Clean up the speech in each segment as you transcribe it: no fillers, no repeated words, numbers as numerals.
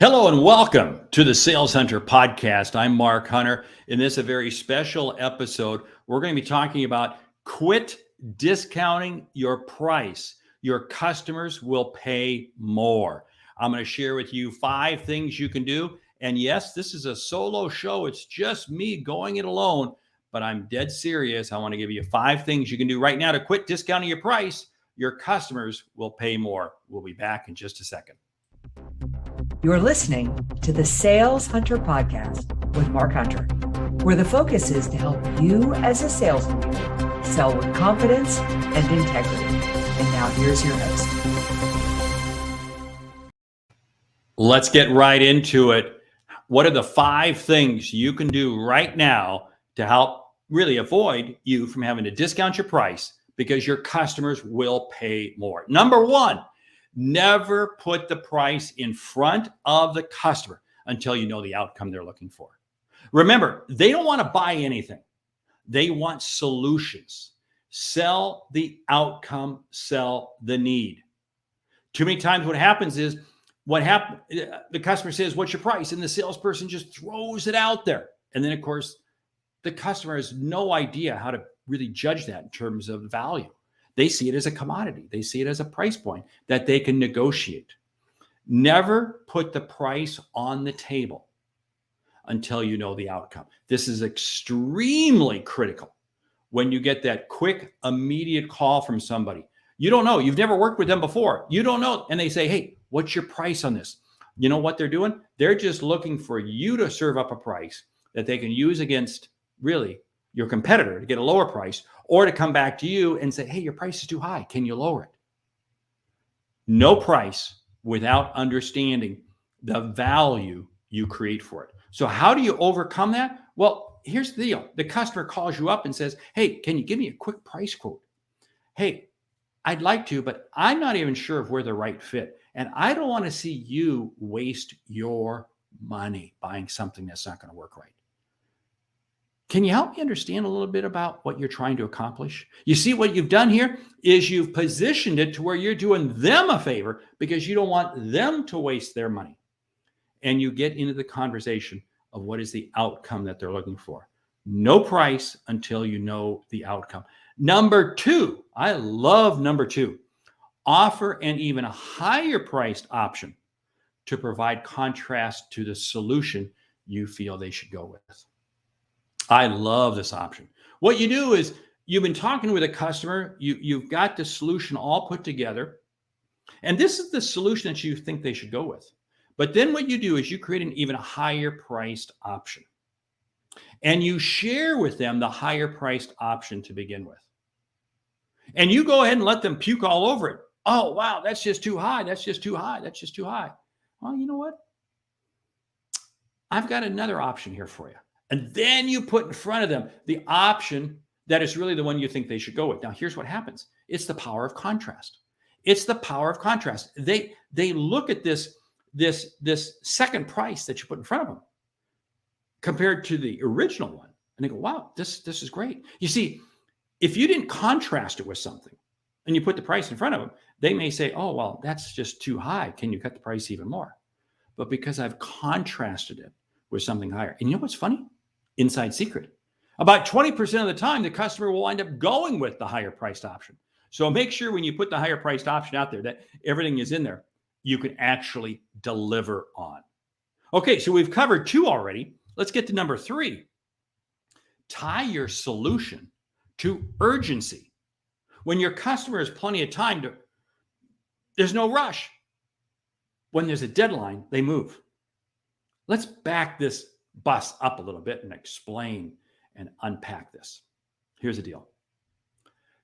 Hello and welcome to the Sales Hunter podcast. I'm Mark Hunter. In this a very special episode, we're going to be talking about quit discounting your price. Your customers will pay more. I'm going to share with you 5 things you can do. And yes, this is a solo show. It's just me going it alone, but I'm dead serious. I want to give you 5 things you can do right now to quit discounting your price. Your customers will pay more. We'll be back in just a second. You're listening to the Sales Hunter podcast with Mark Hunter, where the focus is to help you as a salesman sell with confidence and integrity. And now here's your host. Let's get right into it. What are the 5 things you can do right now to help really avoid you from having to discount your price because your customers will pay more? Number 1, never put the price in front of the customer until you know the outcome they're looking for. Remember, they don't want to buy anything. They want solutions. Sell the outcome, sell the need. Too many times what happens is the customer says, "What's your price?" And the salesperson just throws it out there. And then, of course, the customer has no idea how to really judge that in terms of value. They see it as a commodity. They see it as a price point that they can negotiate. Never put the price on the table until you know the outcome. This is extremely critical when you get that quick, immediate call from somebody. You don't know. You've never worked with them before. You don't know. And they say, "Hey, what's your price on this?" You know what they're doing? They're just looking for you to serve up a price that they can use against really your competitor to get a lower price, or to come back to you and say, "Hey, your price is too high. Can you lower it?" No price without understanding the value you create for it. So how do you overcome that? Well, here's the deal. The customer calls you up and says, "Hey, can you give me a quick price quote?" "Hey, I'd like to, but I'm not even sure if we're the right fit. And I don't want to see you waste your money buying something that's not going to work right. Can you help me understand a little bit about what you're trying to accomplish?" You see, what you've done here is you've positioned it to where you're doing them a favor because you don't want them to waste their money. And you get into the conversation of what is the outcome that they're looking for. No price until you know the outcome. Number 2, I love number 2. Offer an even higher priced option to provide contrast to the solution you feel they should go with. I love this option. What you do is you've been talking with a customer, you've got the solution all put together, and this is the solution that you think they should go with. But then what you do is you create an even higher priced option, and you share with them the higher priced option to begin with. And you go ahead and let them puke all over it. "Oh, wow, that's just too high. That's just too high. That's just too high." Well, you know what? I've got another option here for you. And then you put in front of them the option that is really the one you think they should go with. Now, here's what happens. It's the power of contrast. It's the power of contrast. They look at this second price that you put in front of them compared to the original one, and they go, "Wow, this is great." You see, if you didn't contrast it with something and you put the price in front of them, they may say, "Oh, well, that's just too high. Can you cut the price even more?" But because I've contrasted it with something higher. And you know what's funny? Inside secret. About 20% of the time, the customer will wind up going with the higher priced option. So make sure when you put the higher priced option out there that everything is in there you can actually deliver on. Okay, so we've covered 2 already. Let's get to number 3. Tie your solution to urgency. When your customer has plenty of time there's no rush. When there's a deadline, they move. Let's back this bus up a little bit and explain and unpack this. Here's the deal.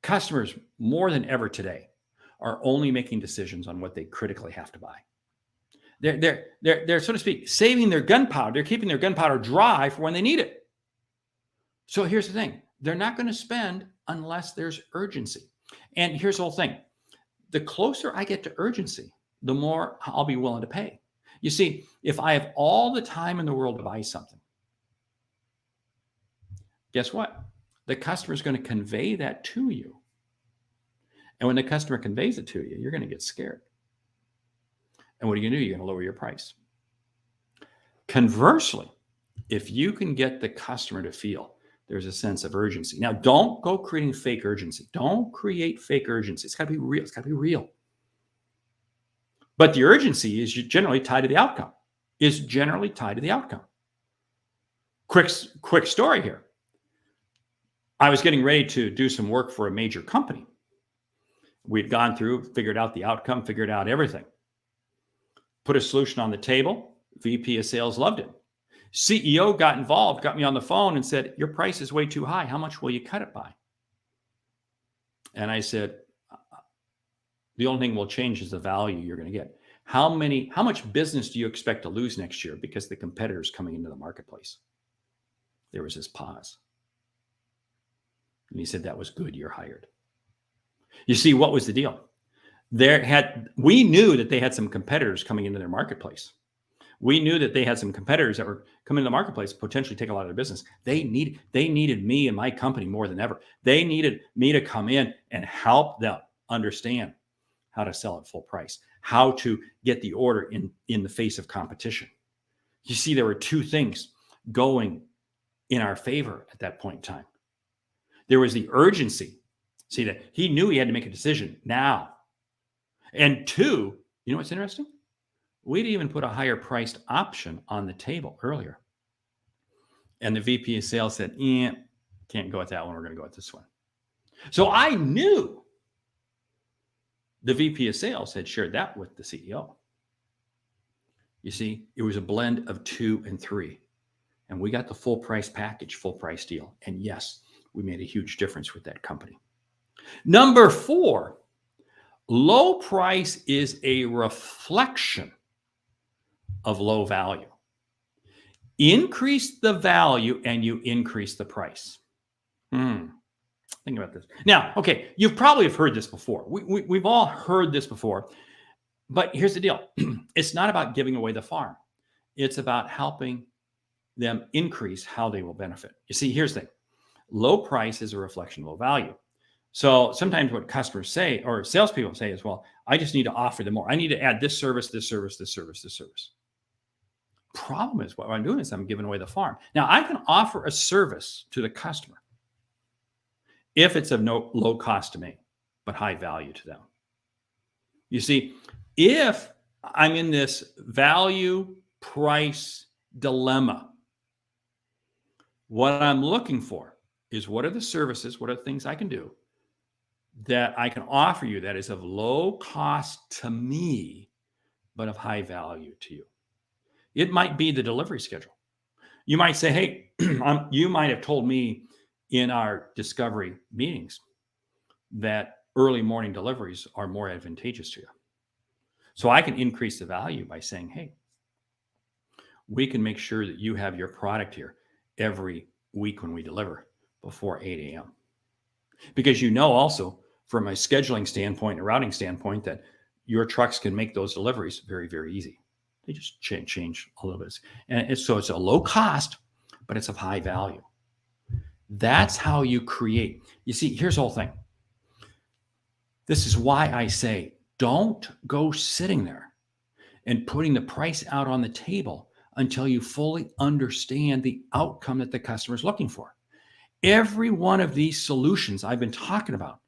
Customers, more than ever today, are only making decisions on what they critically have to buy. They're so to speak, saving their gunpowder. They're keeping their gunpowder dry for when they need it. So here's the thing. They're not going to spend unless there's urgency. And here's the whole thing. The closer I get to urgency, the more I'll be willing to pay. You see, if I have all the time in the world to buy something, guess what? The customer is going to convey that to you. And when the customer conveys it to you, you're going to get scared. And what are you going to do? You're going to lower your price. Conversely, if you can get the customer to feel there's a sense of urgency. Now, don't go creating fake urgency. Don't create fake urgency. It's got to be real. It's got to be real. But the urgency is generally tied to the outcome. Quick story here. I was getting ready to do some work for a major company. We'd gone through, figured out the outcome, figured out everything. Put a solution on the table. VP of sales loved it. CEO got involved, got me on the phone and said, your price is way too high. How much will you cut it by? And I said, the only thing will change is the value you're going to get. How much business do you expect to lose next year because the competitor's coming into the marketplace? There was this pause. And he said, that was good. You're hired. You see, what was the deal? We knew that they had some competitors coming into their marketplace. We knew that they had some competitors that were coming into the marketplace, potentially take a lot of their business. They needed me and my company more than ever. They needed me to come in and help them understand how to sell at full price, how to get the order in the face of competition. You see, there were two things going in our favor at that point in time. There was the urgency. See, that he knew he had to make a decision now. And two, you know what's interesting? We'd even put a higher priced option on the table earlier. And the VP of sales said, can't go with that one. We're going to go with this one. So I knew the VP of sales had shared that with the CEO. You see, it was a blend of 2 and 3. And we got the full price package, full price deal. And yes, we made a huge difference with that company. Number 4, low price is a reflection of low value. Increase the value and you increase the price. Think about this. Now, okay, you probably have heard this before. We've all heard this before. But here's the deal. It's not about giving away the farm. It's about helping them increase how they will benefit. You see, here's the thing. Low price is a reflection of low value. So sometimes what customers say or salespeople say is, well, I just need to offer them more. I need to add this service, this service, this service, this service. Problem is what I'm doing is I'm giving away the farm. Now I can offer a service to the customer if it's of no low cost to me, but high value to them. You see, if I'm in this value price dilemma, what I'm looking for is what are the services, what are the things I can do that I can offer you that is of low cost to me, but of high value to you. It might be the delivery schedule. You might say, hey, you might have told me in our discovery meetings that early morning deliveries are more advantageous to you. So I can increase the value by saying, hey, we can make sure that you have your product here every week when we deliver before 8 a.m. Because you know also from a scheduling standpoint, a routing standpoint, that your trucks can make those deliveries very, very easy. They just change a little bit. And so it's a low cost, but it's of high value. That's how you create. You see, here's the whole thing. This is why I say, don't go sitting there and putting the price out on the table until you fully understand the outcome that the customer is looking for. Every one of these solutions I've been talking about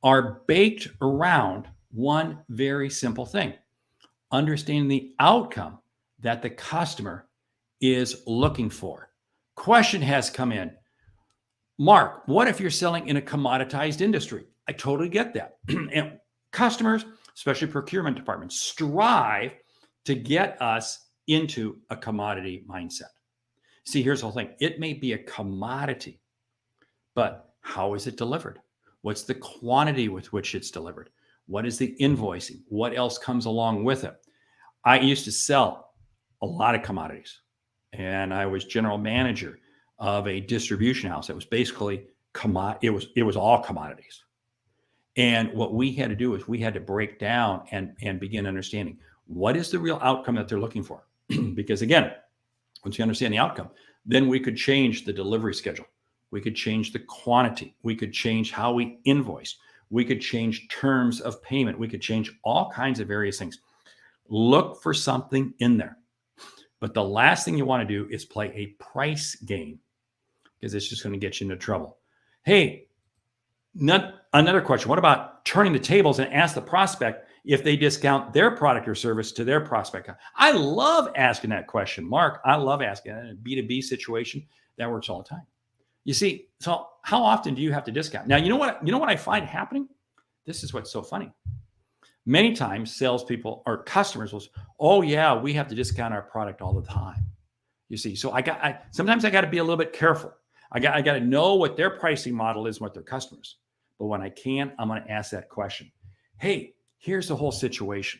are baked around one very simple thing: understanding the outcome that the customer is looking for. Question has come in. Mark, what if you're selling in a commoditized industry? I totally get that. And customers, especially procurement departments, strive to get us into a commodity mindset. See, here's the whole thing. It may be a commodity, but how is it delivered? What's the quantity with which it's delivered? What is the invoicing? What else comes along with it? I used to sell a lot of commodities, and I was general manager of a distribution house that was basically it was all commodities. And what we had to do is we had to break down and begin understanding what is the real outcome that they're looking for. Because again, once you understand the outcome, then we could change the delivery schedule. We could change the quantity. We could change how we invoice. We could change terms of payment. We could change all kinds of various things. Look for something in there But the last thing you want to do is play a price game, because it's just going to get you into trouble. Hey, another question. What about turning the tables and ask the prospect if they discount their product or service to their prospect? I love asking that question, Mark. I love asking that in a B2B situation. That works all the time. You see, so how often do you have to discount? Now, you know what I find happening? This is what's so funny. Many times salespeople or customers will say, oh yeah, we have to discount our product all the time. You see, so sometimes I got to be a little bit careful. I got to know what their pricing model is and what their customers. But when I can, I'm going to ask that question. Hey, here's the whole situation.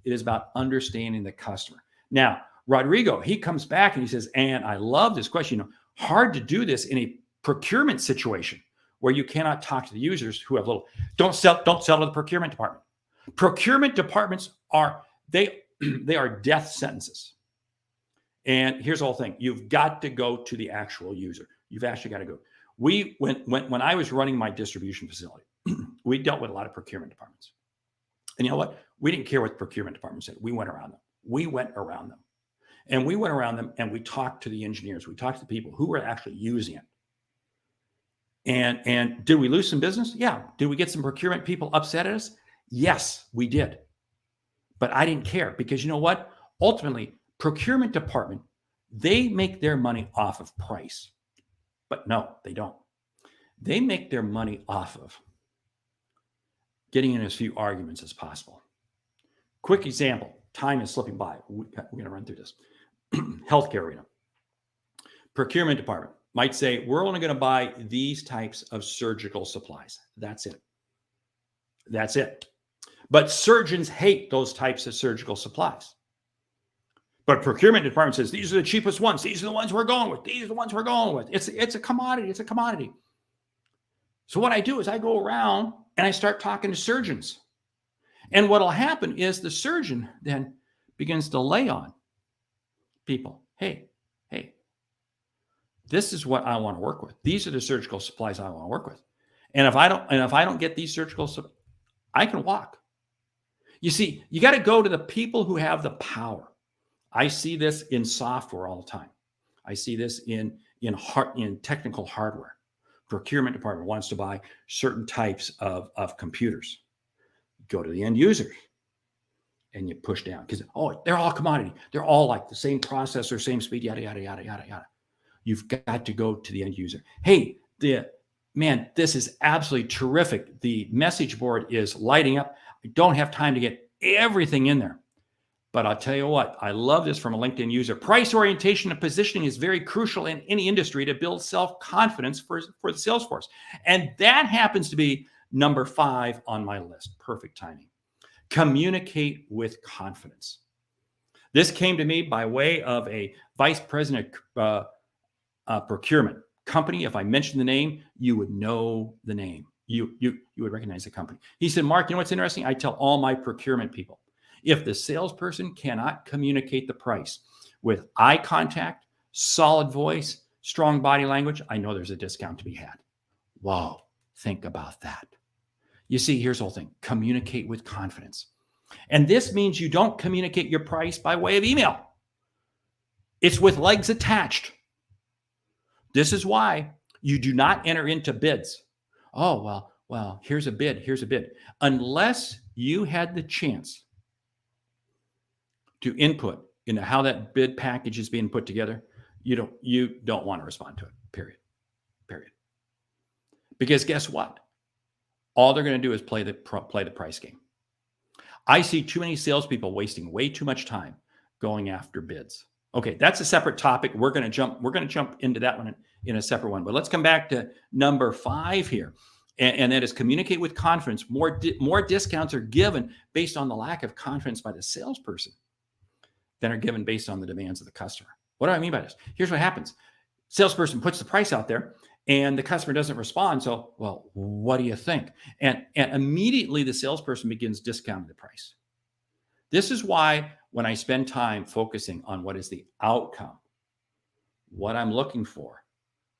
It is about understanding the customer. Now, Rodrigo, he comes back and he says, and I love this question. Hard to do this in a procurement situation where you cannot talk to the users who have don't sell to the procurement department. Procurement departments are death sentences. And here's the whole thing. You've got to go to the actual user. You've actually got to go. When I was running my distribution facility, we dealt with a lot of procurement departments. And you know what? We didn't care what the procurement department said. We went around them. And we went around them and we talked to the engineers. We talked to the people who were actually using it. And did we lose some business? Yeah. Did we get some procurement people upset at us? Yes, we did. But I didn't care, because you know what? Ultimately, procurement department, they make their money off of price. But no, they don't. They make their money off of getting in as few arguments as possible. Quick example. Time is slipping by. We're going to run through this. Healthcare arena. Procurement department might say, we're only going to buy these types of surgical supplies. That's it. That's it. But surgeons hate those types of surgical supplies. But procurement department says, these are the cheapest ones. These are the ones we're going with. These are the ones we're going with. It's a commodity. It's a commodity. So what I do is I go around and I start talking to surgeons. And what will happen is the surgeon then begins to lay on people. Hey, this is what I want to work with. These are the surgical supplies I want to work with. And if I don't get these surgical supplies, I can walk. You see, you got to go to the people who have the power. I see this in software all the time. I see this in technical hardware. Procurement department wants to buy certain types of computers. Go to the end users and you push down, because they're all commodity. They're all like the same processor, same speed, yada, yada, yada, yada, yada. You've got to go to the end user. Hey, this is absolutely terrific. The message board is lighting up. I don't have time to get everything in there. But I'll tell you what, I love this from a LinkedIn user. Price orientation and positioning is very crucial in any industry to build self-confidence for the sales force. And that happens to be number 5 on my list. Perfect timing. Communicate with confidence. This came to me by way of a vice president procurement company. If I mentioned the name, you would know the name. You would recognize the company. He said, Mark, you know what's interesting? I tell all my procurement people, if the salesperson cannot communicate the price with eye contact, solid voice, strong body language, I know there's a discount to be had. Whoa, think about that. You see, here's the whole thing. Communicate with confidence. And this means you don't communicate your price by way of email. It's with legs attached. This is why you do not enter into bids. Oh, well, here's a bid. Unless you had the chance to input into how that bid package is being put together, you don't want to respond to it, period. Because guess what? All they're going to do is play the price game. I see too many salespeople wasting way too much time going after bids. Okay, that's a separate topic. We're going to jump into that one in a separate one. But let's come back to number 5 here. And that is communicate with confidence. More discounts are given based on the lack of confidence by the salesperson than are given based on the demands of the customer. What do I mean by this? Here's what happens. Salesperson puts the price out there and the customer doesn't respond. So, well, what do you think? And immediately the salesperson begins discounting the price. This is why when I spend time focusing on what is the outcome, what I'm looking for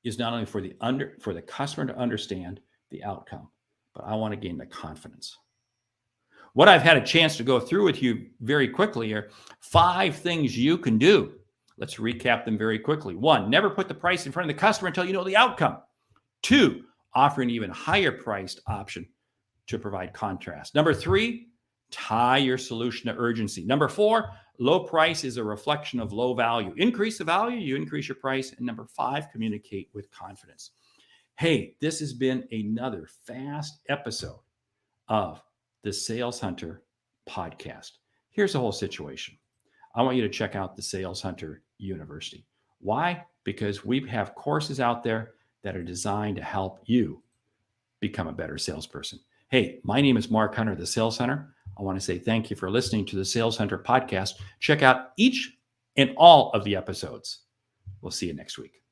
is not only for the customer to understand the outcome, but I want to gain the confidence. What I've had a chance to go through with you very quickly are 5 things you can do Let's recap them very quickly. 1, never put the price in front of the customer until you know the outcome. 2, offer an even higher priced option to provide contrast. Number 3, tie your solution to urgency. Number 4, low price is a reflection of low value. Increase the value, you increase your price. And number 5, communicate with confidence. Hey, this has been another fast episode of the Sales Hunter podcast. Here's the whole situation. I want you to check out the Sales Hunter University. Why? Because we have courses out there that are designed to help you become a better salesperson. Hey, my name is Mark Hunter, the Sales Hunter. I want to say thank you for listening to the Sales Hunter podcast. Check out each and all of the episodes. We'll see you next week.